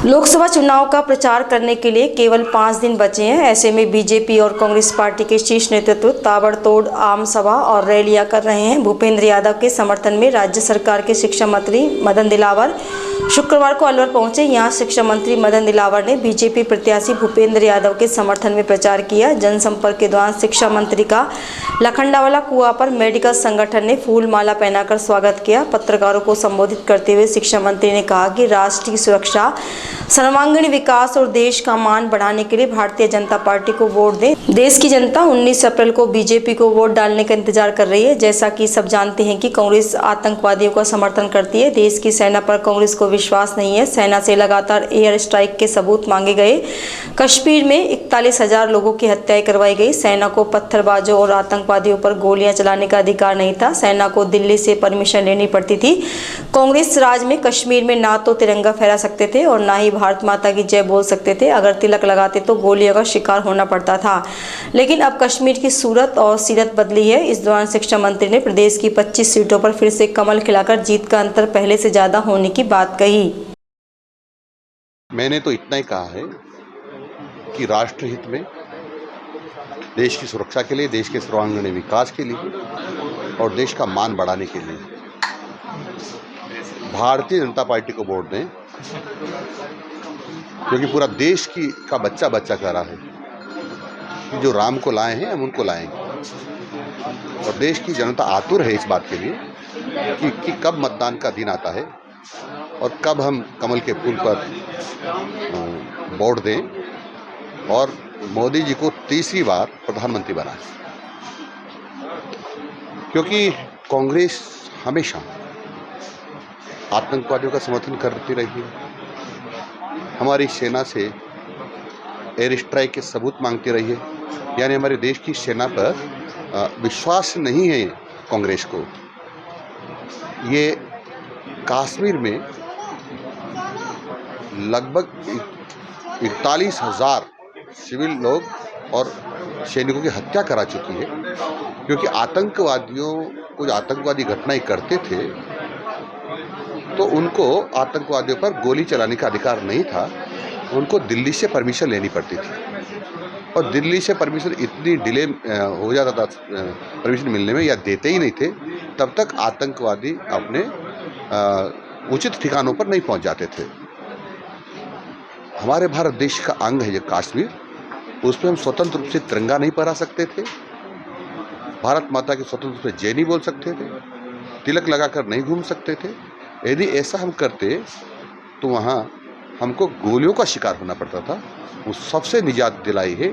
लोकसभा चुनाव का प्रचार करने के लिए केवल 5 दिन बचे हैं। ऐसे में बीजेपी और कांग्रेस पार्टी के शीर्ष नेतृत्व ताबड़तोड़ आम सभा और रैलियां कर रहे हैं। भूपेंद्र यादव के समर्थन में राज्य सरकार के शिक्षा मंत्री मदन दिलावर शुक्रवार को अलवर पहुंचे। यहां शिक्षा मंत्री मदन दिलावर ने बीजेपी प्रत्याशी भूपेंद्र यादव के समर्थन में प्रचार किया। जनसंपर्क के दौरान शिक्षा मंत्री का लखंडावाला कुआं पर मेडिकल संगठन ने फूल माला पहनाकर स्वागत किया। पत्रकारों को संबोधित करते हुए शिक्षा मंत्री ने कहा कि राष्ट्र की सुरक्षा, सर्वांगीण विकास और देश का मान बढ़ाने के लिए भारतीय जनता पार्टी को वोट दें। देश की जनता 19 अप्रैल को बीजेपी को वोट डालने का इंतजार कर रही है। जैसा कि सब जानते हैं कि कांग्रेस आतंकवादियों का समर्थन करती है। देश की सेना पर कांग्रेस को विश्वास नहीं है। सेना से लगातार एयर स्ट्राइक के सबूत मांगे गए। कश्मीर में 41,000 लोगों की हत्याएं करवाई गई। सेना को पत्थरबाजों और आतंकवादियों पर गोलियां चलाने का अधिकार नहीं था। सेना को दिल्ली से परमिशन लेनी पड़ती थी। कांग्रेस राज में कश्मीर में ना तो तिरंगा फहरा सकते थे और ना ही भारत माता की जय बोल सकते थे। अगर तिलक लगाते तो गोलियों का शिकार होना पड़ता था। लेकिन अब कश्मीर की सूरत और सीरत बदली है। इस दौरान शिक्षा मंत्री ने प्रदेश की 25 सीटों पर फिर से कमल खिलाकर जीत का अंतर पहले से ज्यादा होने की बात कही। मैंने तो इतना ही कहा है कि राष्ट्र हित में, देश की सुरक्षा के लिए, देश के सर्वांगीण विकास के लिए और देश का मान बढ़ाने के लिए भारतीय जनता पार्टी को वोट दें, क्योंकि पूरा देश का बच्चा कह रहा है कि जो राम को लाए हैं हम उनको लाएंगे। और देश की जनता आतुर है इस बात के लिए कि कब मतदान का दिन आता है और कब हम कमल के फूल पर वोट दें और मोदी जी को तीसरी बार प्रधानमंत्री बनाएं। क्योंकि कांग्रेस हमेशा आतंकवादियों का समर्थन करती रही है, हमारी सेना से एयर स्ट्राइक के सबूत मांगती रही है। यानी हमारे देश की सेना पर विश्वास नहीं है कांग्रेस को। ये कश्मीर में लगभग 41,000 सिविल लोग और सैनिकों की हत्या करा चुकी है, क्योंकि आतंकवादियों को आतंकवादी घटनाएं करते थे तो उनको आतंकवादियों पर गोली चलाने का अधिकार नहीं था। उनको दिल्ली से परमिशन लेनी पड़ती थी और दिल्ली से परमिशन इतनी डिले हो जाता था परमिशन मिलने में, या देते ही नहीं थे, तब तक आतंकवादी अपने उचित ठिकानों पर नहीं पहुंच जाते थे। हमारे भारत देश का अंग है ये कश्मीर, उस पर हम स्वतंत्र रूप से तिरंगा नहीं फहरा सकते थे, भारत माता की स्वतंत्र रूप से जय नहीं बोल सकते थे, तिलक लगाकर नहीं घूम सकते थे। यदि ऐसा हम करते तो वहाँ हमको गोलियों का शिकार होना पड़ता था। वो सबसे निजात दिलाई है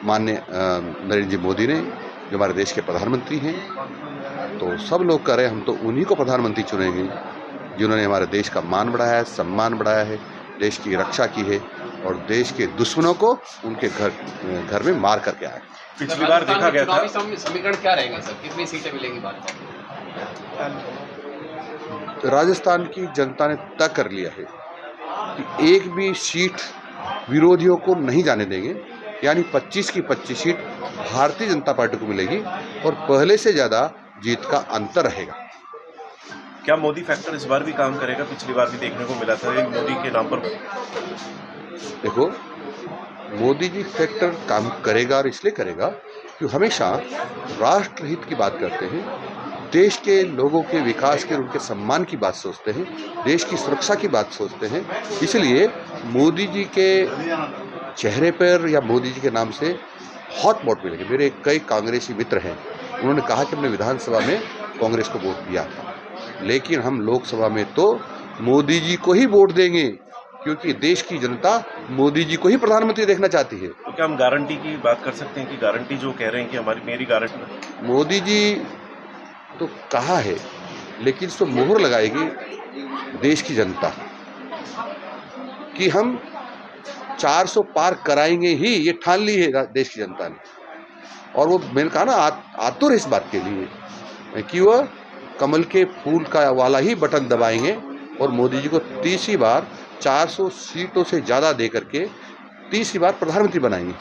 माननीय नरेंद्र जी मोदी ने, जो हमारे देश के प्रधानमंत्री हैं। तो सब लोग कह रहे हैं हम तो उन्हीं को प्रधानमंत्री चुनेंगे जिन्होंने हमारे देश का मान बढ़ाया है, सम्मान बढ़ाया है, देश की रक्षा की है और देश के दुश्मनों को उनके घर में मार करके आए। पिछली बार देखा गया था। समीकरण क्या रहेंगे सर, कितनी सीटें मिलेंगी बात? राजस्थान की जनता ने तय कर लिया है कि एक भी सीट विरोधियों को नहीं जाने देंगे। यानी 25 की 25 सीट भारतीय जनता पार्टी को मिलेगी और पहले से ज़्यादा जीत का अंतर रहेगा। क्या मोदी फैक्टर इस बार भी काम करेगा? पिछली बार भी देखने को मिला था मोदी के नाम पर। देखो, मोदी जी फैक्टर काम करेगा और इसलिए करेगा कि हमेशा राष्ट्र हित की बात करते हैं, देश के लोगों के विकास के, उनके सम्मान की बात सोचते हैं, देश की सुरक्षा की बात सोचते हैं। इसलिए मोदी जी के चेहरे पर या मोदी जी के नाम से हॉट वोट मिलेंगे। मेरे कई कांग्रेसी मित्र हैं, उन्होंने कहा कि हमने विधानसभा में कांग्रेस को वोट दिया था, लेकिन हम लोकसभा में तो मोदी जी को ही वोट देंगे, क्योंकि देश की जनता मोदी जी को ही प्रधानमंत्री देखना चाहती है। तो क्या हम गारंटी की बात कर सकते हैं कि गारंटी जो कह रहे हैं कि मेरी गारंटी? मोदी जी तो कहा है, लेकिन इसको मोहर लगाएगी देश की जनता कि हम 400 पार कराएंगे ही, ये ठान ली है देश की जनता ने। और वो मैंने कहा ना, आतुर इस बात के लिए कि वह कमल के फूल का वाला ही बटन दबाएंगे और मोदी जी को तीसरी बार 400 सीटों से ज़्यादा दे करके तीसरी बार प्रधानमंत्री बनाएंगे।